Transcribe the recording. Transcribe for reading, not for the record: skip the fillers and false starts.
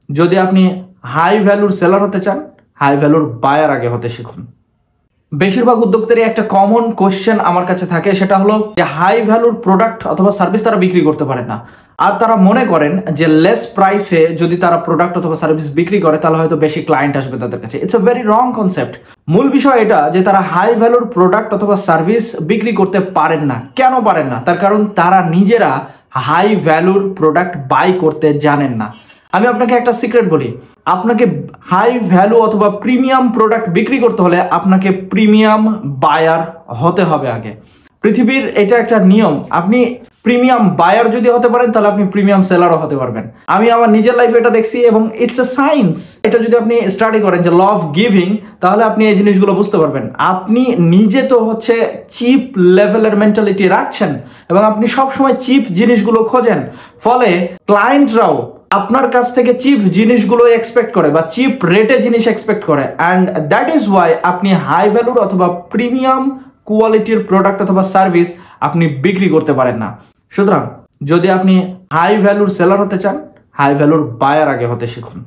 যদি আপনি হাই ভ্যালুর সেলার হতে চান, হাই ভ্যালুর বায়ার আগে হতে শিখুন। বেশিরভাগ উদ্যোক্তারই একটা কমন কোশ্চেন আমার কাছে থাকে, সেটা হলো যে হাই ভ্যালুর প্রোডাক্ট অথবা সার্ভিস তারা বিক্রি করতে পারে না। আর তারা মনে করেন যে লেস প্রাইসে যদি তারা প্রোডাক্ট অথবা সার্ভিস বিক্রি করে তাহলে হয়তো বেশি ক্লায়েন্ট আসবে তাদের কাছে। It's a very wrong concept. মূল বিষয় এটা যে তারা হাই ভ্যালুর প্রোডাক্ট অথবা সার্ভিস বিক্রি করতে পারেন না। কেন পারেন না? তার কারণ তারা নিজেরা হাই ভ্যালুর প্রোডাক্ট বাই করতে জানেন না। আমি আপনাকে একটা সিক্রেট বলি, আপনাকে হাই ভ্যালু অথবা প্রিমিয়াম প্রোডাক্ট বিক্রি করতে হলে আপনাকে প্রিমিয়াম বায়ার হতে হবে আগে। পৃথিবীর এটা একটা নিয়ম, আপনি প্রিমিয়াম বায়ার যদি হতে পারেন তাহলে আপনি প্রিমিয়াম সেলারও হতে পারবেন। আমি আমার নিজের লাইফে এটা দেখছি এবং ইটস এ সায়েন্স। এটা যদি আপনি স্টাডি করেন যে ল অফ গিভিং, তাহলে আপনি এই জিনিসগুলো বুঝতে পারবেন। আপনি নিজে তো হচ্ছে চিপ লেভেলের মেন্টালিটি রাখছেন এবং আপনি সবসময় চিপ জিনিসগুলো খোঁজেন, ফলে ক্লায়েন্টরাও আপনার কাছ থেকে চিপ জিনিসগুলো এক্সপেক্ট করে বা চিপ রেটে জিনিস এক্সপেক্ট করে। অ্যান্ড দ্যাট ইজ ওয়াই আপনি হাই ভ্যালুর অথবা প্রিমিয়াম কোয়ালিটির প্রোডাক্ট অথবা সার্ভিস আপনি বিক্রি করতে পারেন না। সুতরাং যদি আপনি হাই ভ্যালুর সেলার হতে চান, হাই ভ্যালুর বায়ার আগে হতে শিখুন।